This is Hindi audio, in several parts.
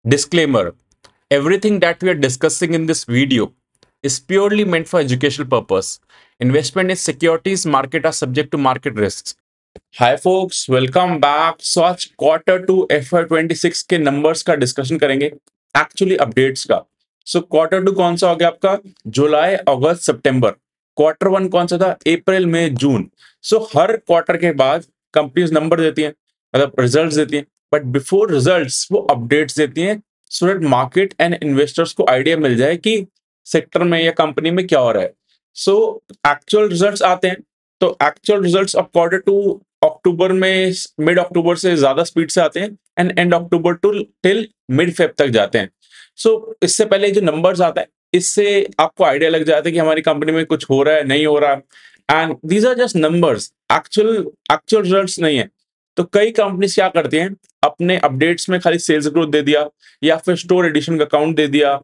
Disclaimer: everything that we are discussing in this video is purely meant for educational purpose. Investment in securities market are subject to market risks. Hi folks, welcome back. So आज Q2 FY26 के नंबर्स का डिस्कशन करेंगे, एक्चुअली अपडेट्स का. सो Q2 कौन सा हो गया आपका? जुलाई, अगस्त, सितंबर. Q1 कौन सा था? अप्रैल, मई, जून. सो हर क्वार्टर के बाद कंपनीज नंबर देती हैं, मतलब रिजल्ट्स देती हैं, बट बिफोर रिजल्ट्स वो अपडेट्स देती हैं so that market and investors को आइडिया मिल जाए कि सेक्टर में या कंपनी में क्या हो रहा है. सो एक्चुअल रिजल्ट्स आते हैं, तो एक्चुअल रिजल्ट्स ऑफ Q2 अक्टूबर में, मिड अक्टूबर से ज्यादा स्पीड से आते हैं and and October to till mid Feb तक जाते हैं. सो इससे पहले जो नंबर्स आता है, इससे आपको आइडिया लग जाता है कि हमारी कंपनी में कुछ हो रहा है, नहीं हो रहा. And these are just numbers, actual actual results नहीं है. तो कई कंपनीज क्या करती हैं, अपने अपडेट्स में खाली सेल्स ग्रोथ दे दिया या फिर स्टोर एडिशन का काउंट दे दिया,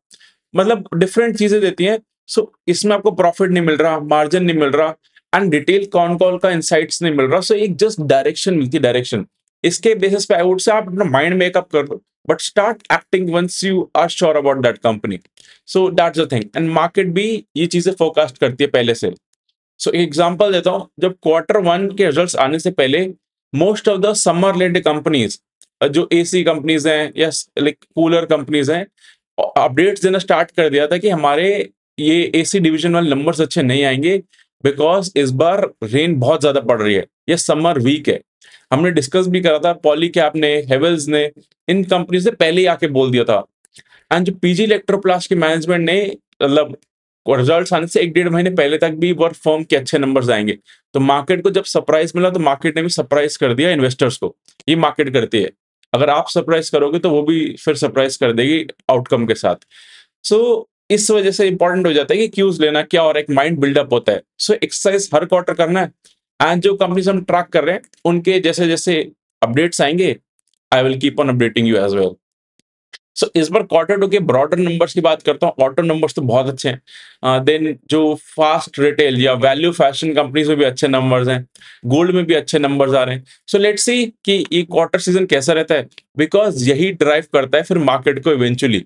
मतलब डिफरेंट चीजें देती हैं. सो इसमें आपको प्रॉफिट नहीं मिल रहा, मार्जिन नहीं मिल रहा एंड डिटेल कौन कॉल का इंसाइट्स नहीं मिल रहा. सो एक जस्ट डायरेक्शन मिलती है, डायरेक्शन. इसके बेसिस पे आई वुड से आप अपना माइंड मेकअप कर दो, but start acting once you are sure about that company. So that's the thing. And market भी ये चीजें फोरकास्ट करती है पहले से. सो एग्जांपल देता हूं, जब Q1 के रिजल्ट्स आने से पहले most of the summer related companies, जो एसी कंपनीज हैं या लाइक कूलर कंपनीज हैं, अपडेट्स देना स्टार्ट कर दिया था कि हमारे ये एसी डिवीजन वाले नंबर्स अच्छे नहीं आएंगे बिकॉज इस बार रेन बहुत ज्यादा पड़ रही है, ये समर वीक है. हमने डिस्कस भी करा था, पॉलीकैब ने, हेवेल्स ने, इन कंपनी से पहले ही आके बोल दिया था. एंड जो पीजी इलेक्ट्रोप्लास्ट के मैनेजमेंट ने, मतलब रिजल्ट्स आने से एक डेढ़ महीने पहले तक भी वर्क फर्म के अच्छे नंबर्स आएंगे. तो मार्केट को जब सरप्राइज मिला तो मार्केट ने भी सरप्राइज कर दिया इन्वेस्टर्स को. ये मार्केट करती है, अगर आप सरप्राइज करोगे तो वो भी फिर सरप्राइज कर देगी आउटकम के साथ. सो इस वजह से इंपॉर्टेंट हो जाता है कि क्यूज लेना क्या, और एक माइंड बिल्डअप होता है. सो एक्सरसाइज हर क्वार्टर करना है. एंड जो कंपनीज हम ट्रैक कर रहे हैं उनके जैसे जैसे अपडेट्स आएंगे, I will keep on updating you as well. सो इस बार Q2 के ब्रॉडर नंबर्स की बात करता हूँ. ऑटो नंबर्स तो बहुत अच्छे हैं. देन जो फास्ट रिटेल या वैल्यू फैशन कंपनीज में भी अच्छे नंबर्स हैं, गोल्ड में भी अच्छे नंबर्स आ रहे हैं. सो लेट्स सी कि ये क्वार्टर सीजन कैसा रहता है, बिकॉज यही ड्राइव करता है फिर मार्केट को इवेंचुअली.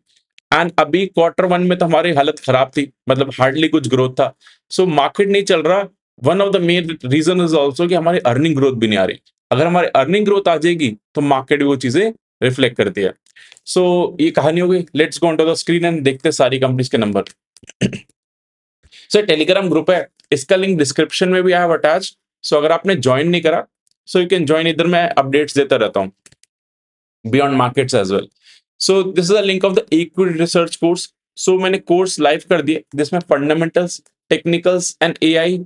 एंड अभी Q1 में तो हमारी हालत खराब थी, मतलब हार्डली कुछ ग्रोथ था. सो मार्केट नहीं चल रहा. One of the main reason is also कि हमारी अर्निंग ग्रोथ भी नहीं आ रही. अगर हमारी अर्निंग ग्रोथ आ जाएगी तो मार्केट भी वो चीजें रिफ्लेक्ट करती है. सो ये कहानी हो गई. Let's go on to the screen and देखते हैं सारी कंपनीज के नंबर. सो टेलीग्राम ग्रुप है, इसका लिंक डिस्क्रिप्शन में भी आई हैव अटैच. सो अगर आपने ज्वाइन नहीं करा, सो यू कैन ज्वाइन. इधर मैं अपडेट्स देता रहता हूँ beyond markets as well. So this is the link of the equity research course. सो मैंने कोर्स लाइव कर दिए जिसमें fundamentals, technicals and AI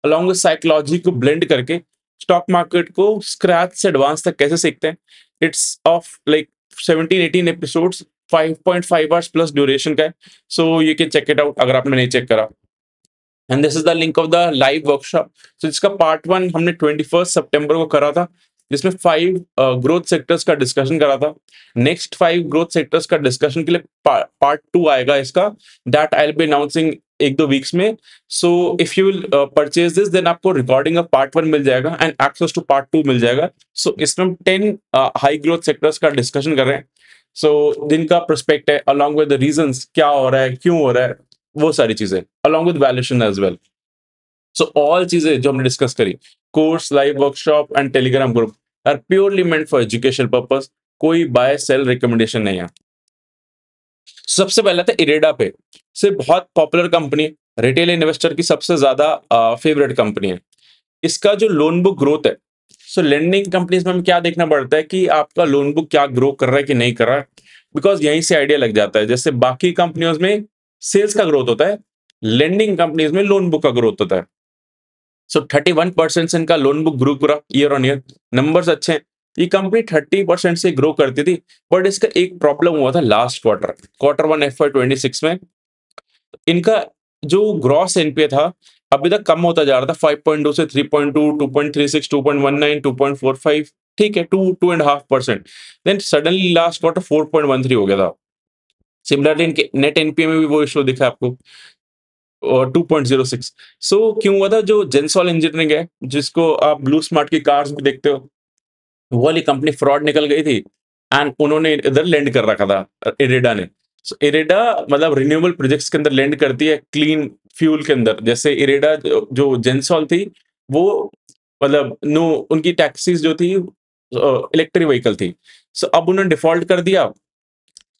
along with psychology को ब्लेंड करके स्टॉक मार्केट को स्क्रैच से एडवांस तक कैसे सीखते हैं. It's of like 17-18 episodes, 5.5 hours plus duration का है. So you can check it out अगर आपने नहीं चेक करा. And this is the link of the live workshop. So इसका पार्ट 1 हमने 21 सितंबर को करा था, जिसमें 5 ग्रोथ सेक्टर्स का डिस्कशन करा था. नेक्स्ट 5 ग्रोथ सेक्टर्स का डिस्कशन के लिए पार्ट 2 आएगा इसका, that I will be announcing एक दो वीक्स में. So if you will purchase this, then आपको रिकॉर्डिंग ऑफ पार्ट 1 मिल जाएगा एंड एक्सेस टू पार्ट 2 मिल जाएगा. सो इसमें हम 10 हाई ग्रोथ सेक्टर्स का डिस्कशन कर रहे हैं. सो जिनका प्रोस्पेक्ट है अलॉन्ग विद द रीजंस, क्या हो रहा है, क्यों हो रहा है, वो सारी चीजें along with valuation as well. So all चीजें जो हमने डिस्कस करी, course, live workshop and Telegram group, are purely meant for educational purpose. कोई बाय सेल रिकमेंडेशन नहीं है. सबसे पहले था इरेडा पे. से बहुत पॉपुलर कंपनी, रिटेल इन्वेस्टर की सबसे ज्यादा फेवरेट कंपनी है. इसका जो लोन बुक ग्रोथ है, सो लेंडिंग कंपनीज में हमें क्या देखना पड़ता है कि आपका लोन बुक क्या ग्रो कर रहा है कि नहीं कर रहा है, बिकॉज यहीं से आइडिया लग जाता है. जैसे बाकी कंपनियों में सेल्स का ग्रोथ होता है, लेंडिंग कंपनीज में लोन बुक का ग्रोथ होता है. सो 31% से इनका लोन बुक ग्रो पूरा ईयर ऑन ईयर. नंबर्स अच्छे हैं. ये कंपनी 30% से ग्रो करती थी, बट इसका एक प्रॉब्लम हुआ था लास्ट Q1 FY26 में. इनका जो ग्रॉस एनपीए था अभी तक कम होता जा रहा था, 5.2 से 3.2, 2.36, 2.19, 2.45, ठीक है, 2.5%. देन सडनली लास्ट क्वार्टर 4.13 हो गया था. सिमिलरली इनके नेट एनपीए में भी वो इशू दिखा आपको, और 2.06. सो क्यों हुआ था, जो जेंसॉल इंजीनियरिंग है, जिसको आप ब्लू स्मार्ट की कार्स भी देखते हो, वो वाली कंपनी फ्रॉड निकल गई थी. एंड उन्होंने इधर लैंड कर रखा था इरेडा ने। सो इरेडा मतलब रिन्यूएबल प्रोजेक्ट्स के अंदर लैंड करती है क्लीन फ्यूल के अंदर। जैसे इरेडा जो जेंसॉल थी वो मतलब नो उनकी टैक्सीज जो थी इलेक्ट्रिक व्हीकल थी। सो अब उन्होंने डिफॉल्ट कर दिया।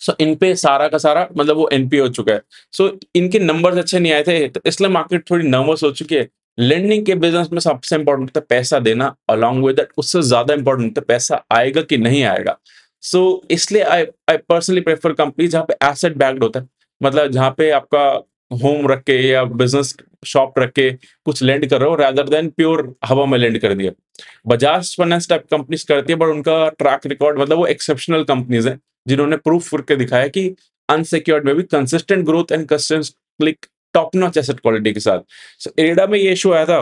सो इन पे सारा का सारा मतलब वो एनपीए हो चुका है। सो इनके नंबर्स अच्छे नहीं आए थे तो इसलिए मार्केट थोड़ी नर्वस हो चुकी है। लेंडिंग के बिजनेस में सबसे इंपॉर्टेंट होता है पैसा देना, अलॉन्ग विद दैट उससे ज्यादा इंपॉर्टेंट होता है पैसा आएगा कि नहीं आएगा। सो इसलिए आई आई पर्सनली प्रेफर कंपनी जहाँ पे एसेट बैक्ड होता है, मतलब जहाँ पे आपका होम रख के या बिजनेस शॉप रख के कुछ लेंड कर रहे हो रादर देन प्योर हवा में लेंड कर दिया। बजाज फाइनेंस टाइप कंपनीज करती है बट उनका ट्रैक रिकॉर्ड मतलब वो एक्सेप्शनल कंपनीज है जिन्होंने प्रूफ करके दिखाया कि अनसिक्योर्ड में भी consistent growth and consistent top notch asset quality के साथ। सो इरेडा में ये इशू आया था।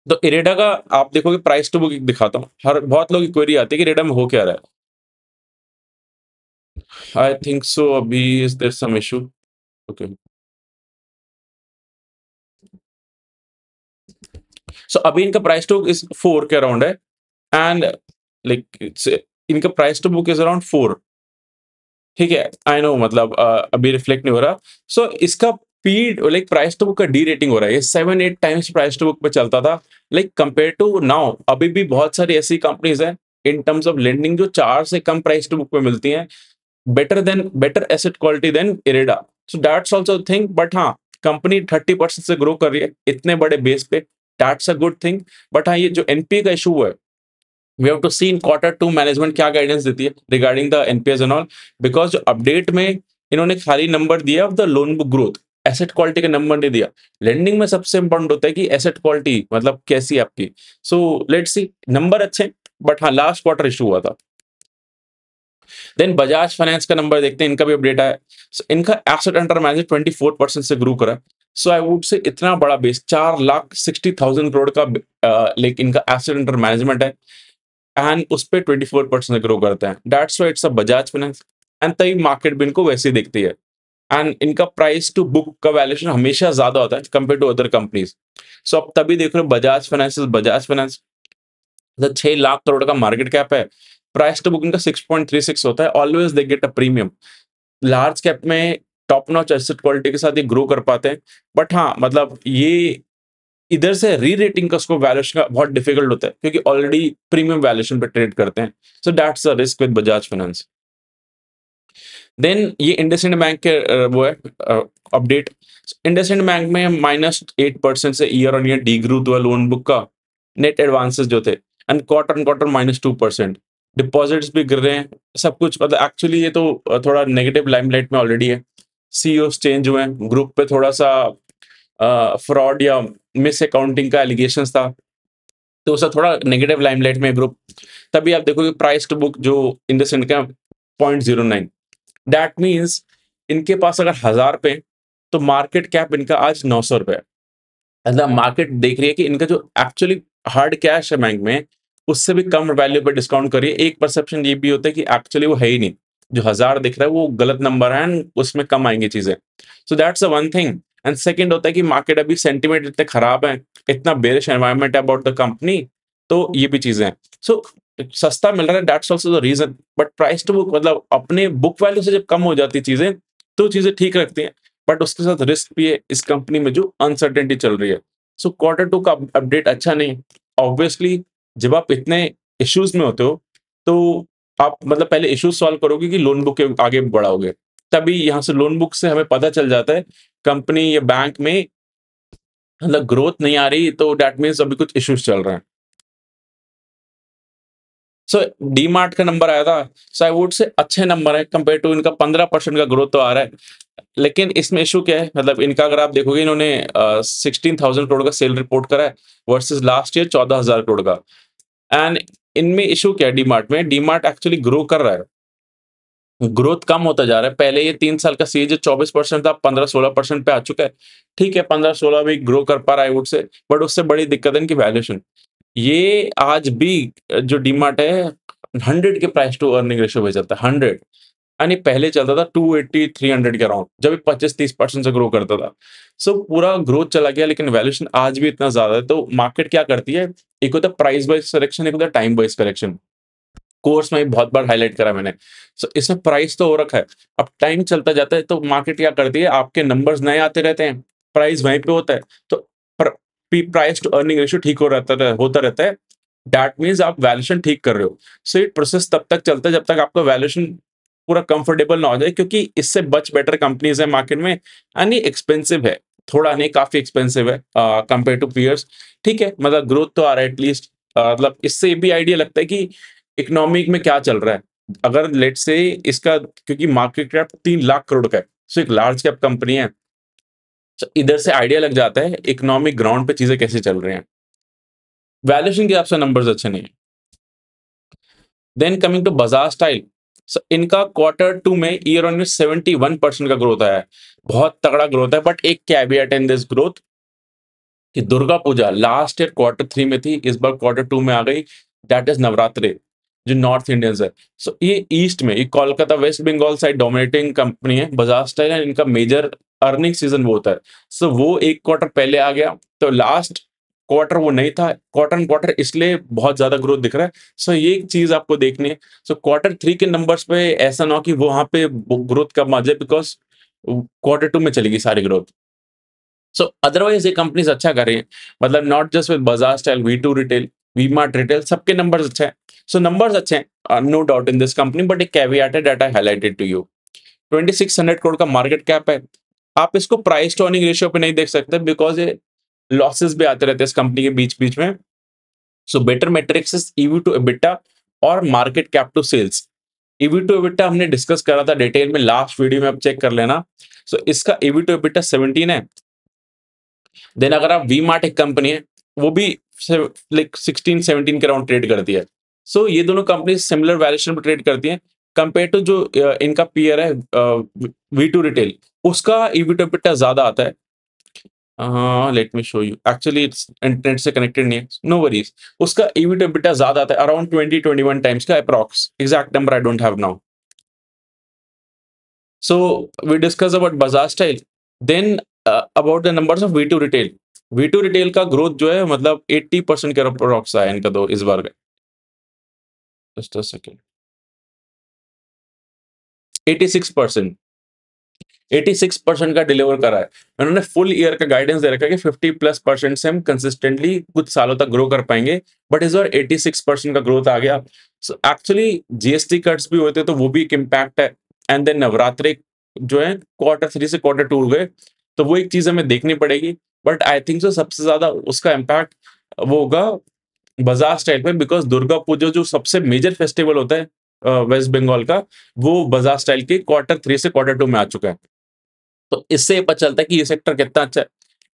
तो इरेडा का आप देखोगे प्राइस टू बुक दिखाता हूँ, हर बहुत लोग की क्वेरी आती है कि इरेडा में हो क्या रहा है। आई थिंक सो अभी is there some issue. Okay, so अभी इनका price to is 4 K around है एंड लाइक इनका price to book is around 4। ठीक है, आई नो मतलब अभी रिफ्लेक्ट नहीं हो रहा। सो इसका P like price to book का डी रेटिंग हो रहा है, ये 7-8 टाइम्स प्राइस टू बुक पे चलता था। लाइक कंपेयर टू नाउ अभी भी बहुत सारी ऐसी कंपनीज हैं इन टर्म्स ऑफ लेंडिंग जो 4 से कम प्राइस टू बुक पे मिलती हैं, better asset quality than IREDA. So that's also thing, but हाँ कंपनी 30% से ग्रो कर रही है इतने बड़े बेस पे, that's a good thing. But हाँ ये जो एनपीए का इशू है, we have to see in quarter two management क्या गाइडेंस देती है regarding the NPS and all. Because जो अपडेट में इन्होंने खाली नंबर दिया of the loan book growth, asset quality का नंबर नहीं दिया। लेंडिंग में सबसे इंपॉर्टेंट होता है कि एसेट क्वालिटी मतलब कैसी है आपकी। सो लेट्स सी नंबर अच्छे, बट हाँ लास्ट क्वार्टर इशू हुआ था। देन बजाज फाइनेंस का नंबर देखते हैं, इनका भी अपडेट आया। So, इनका एसेट अंडर मैनेजमेंट 24% से ग्रो करा। सो आई वुड से इतना बड़ा बेस 4,60,000 करोड़ का लेकिन इनका एसेट अंडर मैनेजमेंट है एंड उस पे 24% ग्रो करते हैं। That's why it's a Bajaj finance and तभी मार्केट भी इनको वैसे ही देखती है। एंड इनका प्राइस टू बुक का वैल्यूएशन हमेशा ज्यादा होता है कंपेयर टू अदर कंपनीज। सो अब तभी देख रहे हो बजाज फाइनेंस 6 लाख करोड़ का मार्केट कैप है, प्राइस टू बुक इनका 6.36 होता है। Always they get a premium. Large cap में टॉप नॉच एसेट क्वालिटी के साथ ये ग्रो कर पाते हैं। बट हाँ मतलब ये इधर से री रेटिंग का उसको वैल्यूएशन का बहुत डिफिकल्ट होता है क्योंकि ऑलरेडी प्रीमियम वैल्यूएशन पे ट्रेड करते हैं। So that's the risk with Bajaj finance. Then ये इंडसइंड बैंक के वो है अपडेट। इंडसइंड बैंक में -8% से year on year D growth हुआ लोन बुक का, नेट एडवांसेस जो थे and quarter on quarter -2%। Deposits भी गिर रहे हैं, सब कुछ मतलब एक्चुअली ये तो थोड़ा नेगेटिव लाइमलाइट में ऑलरेडी है। सीईओ चेंज हुए हैं, ग्रुप पे थोड़ा सा फ्रॉड या मिस अकाउंटिंग का एलिगेशंस था, तो उसका थोड़ा नेगेटिव लाइमलाइट में ग्रुप। तभी आप देखोगे प्राइस टू बुक जो इंडसइंड का 0.09, दैट मीन्स इनके पास अगर 1000 पे तो मार्केट कैप इनका आज 900 रुपए है। मतलब मार्केट देख रही है कि इनका जो एक्चुअली हार्ड कैश है बैंक में उससे भी कम वैल्यू पे डिस्काउंट करिए। एक परसेप्शन ये भी होता है कि एक्चुअली वो है ही नहीं, जो 1000 दिख रहा है वो गलत नंबर है एंड उसमें कम आएंगी चीजें। So that's a one thing. And second होता है कि मार्केट अभी सेंटिमेंट इतने खराब है, इतना बेरिश एनवायरमेंट है अबाउट द कंपनी, तो ये भी चीजें हैं। सो सस्ता मिल रहा है, that's also the reason. But price to book मतलब अपने बुक वैल्यू से जब कम हो जाती है चीजें तो चीजें ठीक रखती हैं, बट उसके साथ रिस्क भी है इस कंपनी में जो अनसर्टेनिटी चल रही है। सो क्वार्टर टू का अपडेट अच्छा नहीं। ऑब्वियसली जब आप इतने इश्यूज में होते हो तो आप मतलब पहले इश्यूज सॉल्व करोगे कि लोन बुक के आगे बढ़ाओगे, तभी यहाँ से लोन बुक से हमें पता चल जाता है कंपनी या बैंक में मतलब ग्रोथ नहीं आ रही, तो दैट मीन्स अभी कुछ इश्यूज चल रहे हैं। सो डीमार्ट का नंबर आया था, सो आई वुड से अच्छे नंबर है कंपेयर टू इनका 15% का ग्रोथ तो आ रहा है। लेकिन इसमें इशू क्या है, मतलब इनका अगर आप देखोगे इन्होंने 16,000 करोड़ का सेल रिपोर्ट करा है वर्सेस लास्ट ईयर 14,000 करोड़ का। एंड इनमें इशू क्या है, डीमार्ट में डीमार्ट एक्चुअली ग्रो कर रहा है, ग्रोथ कम होता जा रहा है। पहले ये 3 साल का सीएजी 24% था, 15-16% पे आ चुका है। ठीक है 15-16 भी ग्रो कर पा रहा है वुड से, बट उससे बड़ी दिक्कत है इनकी वैल्यूएशन। ये आज भी जो डीमार्ट है 100 के प्राइस टू अर्निंग रेशियो पे चलता है, 100। यानी पहले चलता था 280 300 के अराउंड, जब ये 25-30% से ग्रो करता था। सो पूरा ग्रोथ चला गया लेकिन वैल्यूएशन आज भी इतना ज्यादा है। तो मार्केट क्या करती है, एक होता है प्राइस वाइज करेक्शन, एक होता है टाइम वाइज करेक्शन। कोर्स में भी बहुत बार हाईलाइट करा मैंने। सो इसमें प्राइस तो हो रखा है, अब टाइम चलता जाता है तो मार्केट क्या करती है, आपके नंबर्स नए आते रहते हैं, प्राइस वहीं पे होता है, तो प्राइस टू अर्निंग रेशियो ठीक होता रहता है। दैट मीन्स आप वैल्यूएशन ठीक कर रहे हो। सो ये प्रोसेस तब तक चलता है जब तक आपका वैल्यूएशन पूरा कंफर्टेबल ना हो जाए, क्योंकि इससे मच बेटर कंपनीज है मार्केट में, एंड ये एक्सपेंसिव है, थोड़ा नहीं काफी एक्सपेंसिव है कंपेयर टू पीयर्स। ठीक है, मतलब ग्रोथ तो आ रहा है एटलीस्ट, मतलब इससे ये भी आइडिया लगता है कि इकोनॉमिक में क्या चल रहा है। अगर लेट से इसका, क्योंकि मार्केट कैप 3 लाख करोड़ का है, सो एक लार्ज कैप कंपनी है, तो इधर से आइडिया लग जाता है इकोनॉमिक ग्राउंड पे चीजें कैसे चल रही हैं। वैल्यूएशन के हिसाब से नंबर्स अच्छे नहीं है। Then coming to Bajaj style, इनका क्वार्टर 2 में ईयर ऑन ईयर 71% का ग्रोथ आया है, बहुत तगड़ा ग्रोथ है। बट एक कैविएट इन दिस ग्रोथ कि Durga Puja last year quarter 3 में थी, इस बार क्वार्टर 2 में आ गई, दैट इज नवरात्रि, जो नॉर्थ इंडियंस है। सो ये ईस्ट में, ये Kolkata west Bengal side dominating company है बजाज स्टाइल, एंड इनका मेजर अर्निंग सीजन वो होता है। सो वो एक क्वार्टर पहले आ गया, तो लास्ट क्वार्टर वो नहीं था, क्वार्टर एंड क्वार्टर, इसलिए बहुत ज्यादा ग्रोथ दिख रहा है। सो ये एक चीज आपको देखनी है। सो क्वार्टर 3 के नंबर्स पे ऐसा ना हो कि वो वहां पे ग्रोथ कम आ जाए, बिकॉज क्वार्टर 2 में चलेगी सारी ग्रोथ। सो अदरवाइज ये कंपनीज अच्छा कर रही है, मतलब not just with Bajaj style, V2 retail, V Mart retail, सबके नंबर्स अच्छे हैं। सो नंबर्स अच्छे हैं, no doubt in this company, but एक कैविएट है that I highlighted to you. 2600 crore का मार्केट कैप है। आप इसको प्राइस टू अर्निंग रेशियो पे नहीं देख सकते, बिकॉज ये लॉसेस भी आते रहते हैं इस कंपनी के बीच बीच में। So better metrics is EV to EBITDA और market cap to sales. EV to EBITDA हमने डिस्कस करा था डिटेल में लास्ट वीडियो में, आप चेक कर लेना। सो इसका ईवी टू एबिटा 17 है। देन अगर आप वी मार्ट एक कंपनी है, वो भी लाइक 16-17 के राउंड ट्रेड करती है। सो ये दोनों कंपनी सिमिलर वैल्यूएशन पे ट्रेड करती हैं, कंपेयर टू जो इनका पीयर है V2 रिटेल, उसका ईबिटा ज्यादा आता है। Let me show you, actually it's internet से कनेक्टेड नहीं है, नो वरीज। उसका ईबिटा ज्यादा आता है, अराउंड 20-21 टाइम्स का approx, exact number I don't have now. So we discussed about Bazaar style. Then about the numbers of V2 retail. V2 retail का ग्रोथ जो है मतलब 80% के अप्रॉक्स आया इनका तो इस बार का। जस्ट अ सेकंड, 86%, 86% का डिलीवर करा है। उन्होंने फुल ईयर का गाइडेंस दे रखा है कि 50+% से हम कंसिस्टेंटली कुछ सालों तक ग्रो कर पाएंगे, बट इस बार 86% का ग्रोथ आ गया। सो एक्चुअली जीएसटी कट्स भी हुए थे, तो वो भी एक इम्पैक्ट है। एंड देन नवरात्रि जो है क्वार्टर 3 से क्वार्टर 2 हो गए, तो वो एक चीज हमें देखनी पड़ेगी। बट आई थिंक सो सबसे ज्यादा उसका इम्पैक्ट वो होगा बाजार स्टाइल पे, बिकॉज दुर्गा पूजा जो सबसे मेजर फेस्टिवल होता है वेस्ट बंगाल का, वो बाजार स्टाइल के क्वार्टर 3 से क्वार्टर 2 में आ चुका है। तो इससे ये पता चलता है कि ये सेक्टर कितना अच्छा है।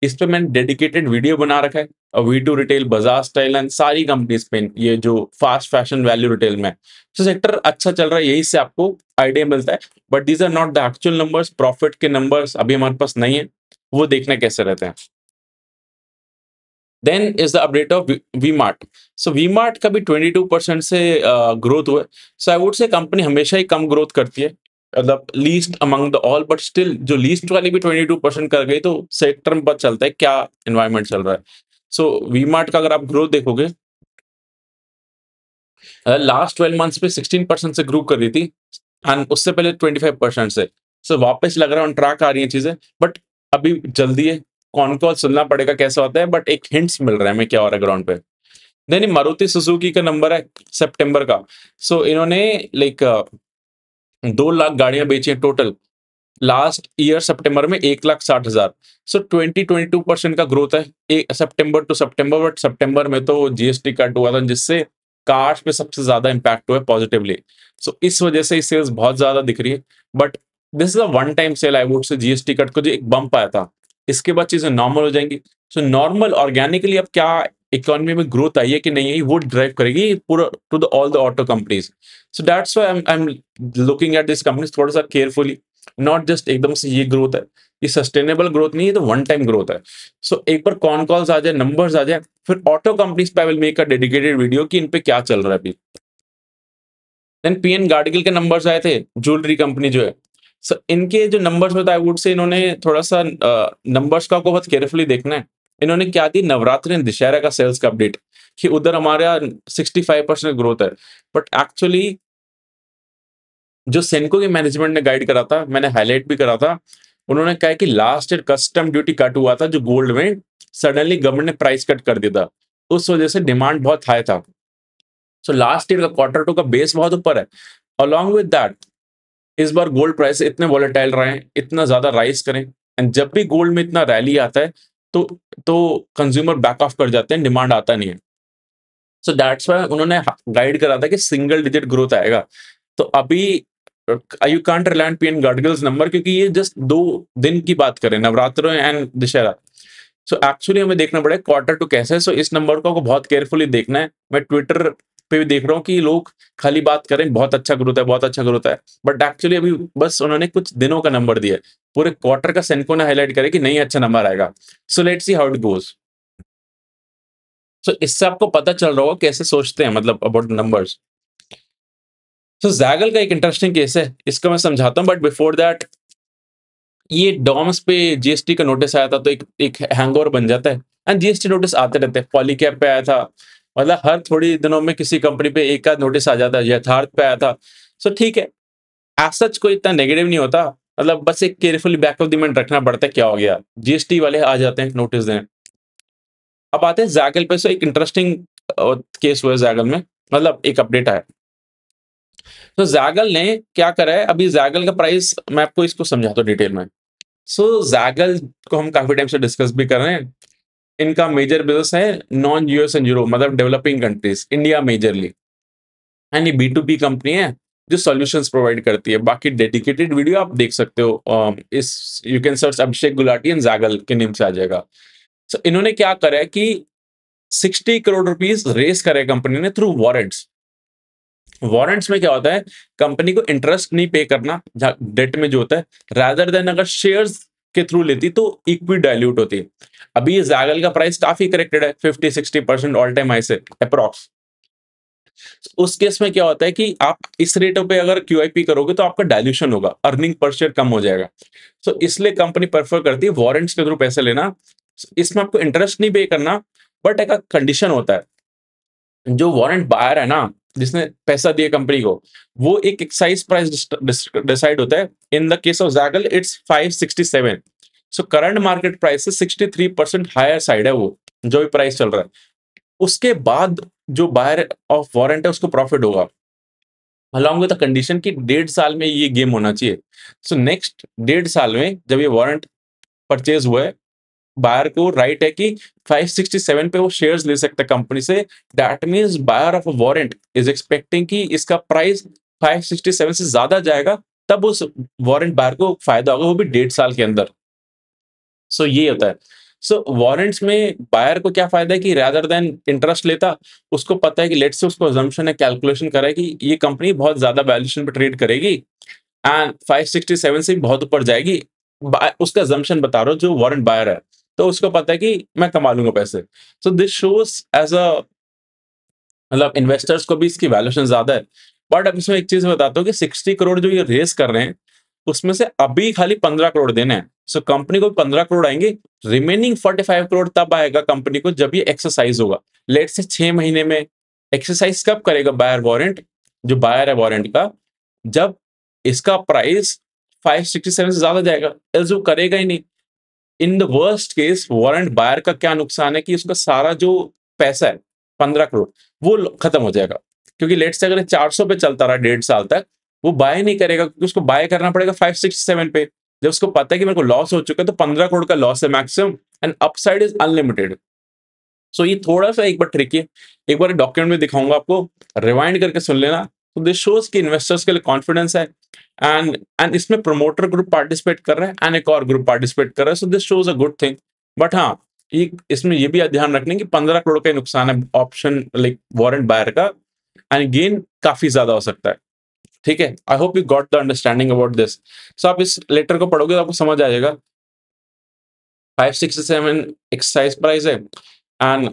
इस पे मैंने डेडिकेटेड वीडियो बना रखा है, V2 रिटेल, बाजार स्टाइल एंड सारी कंपनीज पे, ये जो फास्ट फैशन वैल्यू रिटेल में। तो सेक्टर अच्छा चल रहा है, यही से आपको आइडिया मिलता है। But these are not the actual numbers, profit के नंबर्स अभी हमारे पास नहीं है, वो देखना कैसे रहते हैं। Then is the update of V Mart. So V Mart का भी 22% से ग्रोथ हुआ है। सो आई वुड से कंपनी हमेशा ही कम ग्रोथ करती है, मतलब least among the all, but still जो लीस्ट वाली भी 22% कर गई, तो सेक्टर में पता चलता है क्या एनवायरमेंट चल रहा है। सो वी मार्ट का अगर आप ग्रोथ देखोगे, लास्ट 12 मंथ्स पे 16% से ग्रो कर रही थी, एंड उससे पहले 25% से। सो वापस लग रहा है ऑन ट्रैक आ रही है चीजें, बट अभी जल्दी है, कौन कॉल सुनना पड़ेगा कैसा होता है, बट एक हिंट्स मिल रहा है हमें क्या हो रहा है ग्राउंड पे। नहीं नहीं, मारुति सुजुकी का नंबर है सितंबर का। सो इन्होंने लाइक 2 लाख गाड़ियां बेची हैं टोटल, लास्ट ईयर सितंबर में 1,60,000। सो 22% का ग्रोथ है सितंबर टू सितंबर, बट सितंबर में तो जीएसटी कट हुआ था, जिससे कार्स पे सबसे ज्यादा इंपैक्ट हुआ है पॉजिटिवली। सो इस वजह से सेल्स बहुत ज्यादा दिख रही है, but this is a one time sale I would say. GST cut को जो एक बम्प आया था, इसके बाद चीजें नॉर्मल हो जाएंगी। सो नॉर्मल ऑर्गेनिकली अब क्या इकोनॉमी में ग्रोथ आई है कि नहीं आई, वो ड्राइव करेगी पूरा to the all the auto companies. So that's why I am looking at this companies थोड़ा सा केयरफुली, नॉट जस्ट एकदम से ये ग्रोथ है, ये सस्टेनेबल ग्रोथ नहीं है, तो वन टाइम ग्रोथ है। सो एक बार कॉन कॉल्स आ जाए, नंबर्स आ जाए, फिर ऑटो कंपनीज पे I will make a dedicated video कि इन पे क्या चल रहा है अभी। देन पीएन गार्डिगल के नंबर्स आए थे, ज्वेलरी कंपनी जो है। सो इनके जो नंबर्स में, आई वुड से इन्होंने थोड़ा सा नंबर्स का आपको बहुत केयरफुली देखना है। इन्होंने क्या दी, नवरात्रि एंड दशहरा का सेल्स का अपडेट, कि उधर हमारा 65% ग्रोथ है। बट एक्चुअली जो सेनको के मैनेजमेंट ने गाइड करा था, मैंने हाईलाइट भी करा था, उन्होंने कहा कि last year custom duty cut हुआ था जो गोल्ड में, सडनली गवर्नमेंट ने प्राइस कट कर दिया था, उस वजह से डिमांड बहुत हाई था। सो लास्ट ईयर का क्वार्टर टू का बेस बहुत ऊपर है। अलॉन्ग विद दैट इस बार गोल्ड प्राइस इतने वॉलेटाइल रहे हैं, इतना ज्यादा राइज करें, एंड जब भी गोल्ड में इतना रैली आता है तो तो कंज्यूमर बैक ऑफ कर जाते हैं, डिमांड आता नहीं है। सो दैट्स व्हाई उन्होंने गाइड करा था कि सिंगल डिजिट ग्रोथ आएगा। तो अभी you can't rely on PN Gadgil's number, क्योंकि ये जस्ट 2 दिन की बात करें, Navratra and Dussehra. So actually हमें देखना पड़ेगा क्वार्टर टू कैसे है। सो इस नंबर को बहुत केयरफुली देखना है। मैं ट्विटर पे भी देख रहा हूँ कि लोग खाली बात करें बहुत अच्छा ग्रोथ है, बहुत अच्छा ग्रोथ है, बट एक्चुअली अभी बस उन्होंने कुछ दिनों का नंबर दिया है। पूरे क्वार्टर का सेंको ने हाईलाइट करे कि नहीं अच्छा नंबर आएगा। So let's see how it goes. So इससे आपको पता चल रहा होगा कैसे सोचते हैं, मतलब अबाउट नंबर्स। सो जैगल का एक इंटरेस्टिंग केस है, इसको मैं समझाता हूँ, बट बिफोर दैट ये डॉम्स पे जीएसटी का नोटिस आया था, तो एक हैंगओवर बन जाता है। एंड जीएसटी नोटिस आते रहते हैं, पॉलीकैब पे आया था, मतलब हर थोड़ी दिनों में किसी कंपनी पे एक आध नोटिस आ जाता है, यथार्थ पे आया था। सो ठीक है, एज सच कोई इतना नेगेटिव नहीं होता, मतलब बस एक carefully back of the mind रखना पड़ता है क्या हो गया, जीएसटी वाले आ जाते हैं नोटिस देने। अब आते हैं जैगल पे। सो एक इंटरेस्टिंग केस हुआ है जैगल में, मतलब एक अपडेट आया। तो जैगल ने क्या करा है, अभी जैगल का प्राइस मैं आपको इसको समझाता हूँ डिटेल में। सो जैगल को हम काफी टाइम से डिस्कस भी कर रहे हैं। इनका मेजर बिजनेस है नॉन यूएस एंड यूरोप, मतलब developing countries, India majorly. And ये बी2बी कंपनी है जो सॉल्यूशंस प्रोवाइड करती है। बाकी डेडिकेटेड वीडियो आप देख सकते हो, इस you can search Abhishek Gulati and Zaggle के नेम से आ जाएगा। सो इन्होंने क्या करा है कि 60 करोड़ रुपीस रेस करे कंपनी ने थ्रू वारंट्स। वारंट्स में क्या होता है, कंपनी को इंटरेस्ट नहीं पे करना डेट में जो होता है, रादर देन अगर शेयर्स के थ्रू लेती तो इक्विटी डाइल्यूट होती है। अभी ये जैगल का प्राइस काफी करेक्टेड है, 50-60% ऑल टाइम हाई से अप्रॉक्स। उस केस में क्या होता है कि आप इस रेट पे अगर क्यूआईपी करोगे तो आपका डाइल्यूशन होगा, अर्निंग पर शेयर कम हो जाएगा। सो इसलिए कंपनी प्रेफर करती है वारंट्स के थ्रू पैसे लेना। इसमें आपको इंटरेस्ट नहीं पे करना, बट एक कंडीशन होता है, जो वारंट बायर है ना, जिसने पैसा दिया कंपनी को, वो एक एक्साइज प्राइस डिसाइड होता है। In the case of Zaggle it's 567। So current market price से 63% हायर साइड है वो, जो भी प्राइस चल रहा है। उसके बाद जो बायर ऑफ वारंट है उसको प्रॉफिट होगा, अलॉन्ग विद द कंडीशन कि 1.5 साल में ये गेम होना चाहिए। सो नेक्स्ट 1.5 साल में जब ये वारंट परचेज हुआ है, बायर को राइट है कि 567 पे वो शेयर्स ले सकता है कंपनी से। That means buyer of a warrant is expecting कि इसका प्राइस 567 से ज्यादा जाएगा, तब उस वारंट बायर को फायदा होगा, वो भी 1.5 साल के अंदर। सो ये होता है। सो वारंट्स में बायर को क्या फायदा है कि रादर देन इंटरेस्ट लेता, उसको पता है कि लेट्स से उसको अजम्पशन है, कैलकुलेशन करा है कि ये कंपनी बहुत ज्यादा वैल्यूएशन पे ट्रेड करेगी एंड 567 से भी बहुत ऊपर जाएगी। उसका assumption बता रहा हूँ, जो वारंट बायर है, तो उसको पता है कि मैं कमा लूंगा पैसे। So this shows as a, मतलब इन्वेस्टर्स को भी इसकी वैल्यूएशन ज्यादा है। बट अब इसमें एक चीज बताता हूँ कि 60 करोड़ जो ये रेस कर रहे हैं, उसमें से अभी खाली 15 करोड़ देने हैं। सो कंपनी को 15 करोड़ आएंगे, रिमेनिंग 45 करोड़ तब आएगा कंपनी को जब ये एक्सरसाइज होगा। लेट से 6 महीने में। एक्सरसाइज कब करेगा बायर वारंट, जो बायर है वारंट का, जब इसका प्राइस 567 से ज्यादा जाएगा, एल्स वो करेगा ही नहीं। In the worst case warrant buyer का क्या नुकसान है कि उसका सारा जो पैसा है 15 करोड़, वो खत्म हो जाएगा। क्योंकि लेट से अगर 400 पे चलता रहा 1.5 साल तक, वो बाय नहीं करेगा, क्योंकि उसको बाय करना पड़ेगा 567 पे। जब उसको पता है कि मेरे को लॉस हो चुका है, तो 15 करोड़ का लॉस है maximum, and upside is unlimited. So ये थोड़ा सा एक बार ट्रिकी है, एक बार डॉक्यूमेंट में दिखाऊंगा आपको, रिवाइंड करके सुन लेना। तो दिस शोज कि इन्वेस्टर्स के लिए कॉन्फिडेंस है, एंड इसमें प्रमोटर ग्रुप पार्टिसिपेट कर रहा है एंड एक और ग्रुप पार्टिसिपेट कर रहा है। सो this shows a good thing. But हाँ, ये इसमें ये भी ध्यान रखने कि 15 करोड़ का ही नुकसान है ऑप्शन लाइक वारंट बायर का, एंड गेन काफी ज्यादा हो सकता है। ठीक है, I hope you got the understanding about this. So आप इस लेटर को पढ़ोगे तो आपको समझ आ जाएगा। 567 एक्सरसाइज प्राइस है एंड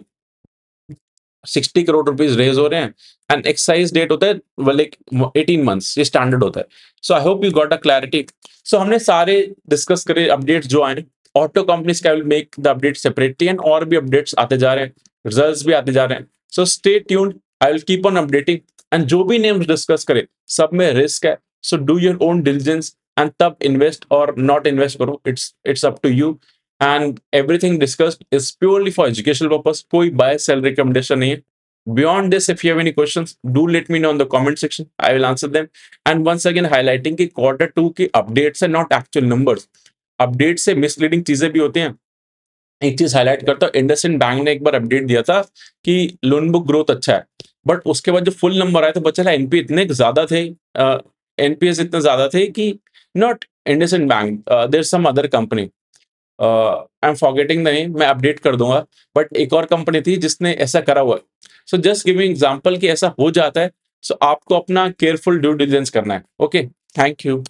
60 करोड़ रुपीज रेज हो रहे हैं, एंड एक्सरसाइज डेट होता है लाइक 18 मंथ्स, ये स्टैंडर्ड होता है। So I hope you got a clarity. So हमने सारे डिस्कस करे अपडेट्स जो आए, ऑटो कंपनीज का will make the update separately and और भी अपडेट्स आते जा रहे हैं, रिजल्ट्स भी आते जा रहे हैं. So stay tuned, I will keep on updating. And जो भी नेम्स डिस्कस करे सब में रिस्क है, so do your own diligence and तब इन्वेस्ट और नॉट इन्वेस्ट करो. It's up to you. And everything discussed is purely for educational purpose. कोई बाय सेल रिकमेंडेशन नहीं है. Beyond this, if you have any questions, do let me know in the comment section. I will answer them. And once again, highlighting कि Q2 की updates are not actual numbers. Update से मिसलीडिंग चीजें भी होती हैं. एक चीज हाईलाइट करता हूँ, इंडसइंड बैंक ने एक बार अपडेट दिया था कि लोन बुक ग्रोथ अच्छा है, बट उसके बाद जो फुल नंबर आए थे पता चला एनपी इतने ज्यादा थे, एनपीएस इतने ज्यादा थे कि not IndusInd bank, there some other company, I am forgetting the name, मैं अपडेट कर दूंगा, बट एक और कंपनी थी जिसने ऐसा करा हुआ है. सो जस्ट गिविंग एग्जांपल कि ऐसा हो जाता है. सो आपको अपना केयरफुल ड्यू डिलिजेंस करना है. Okay, thank you.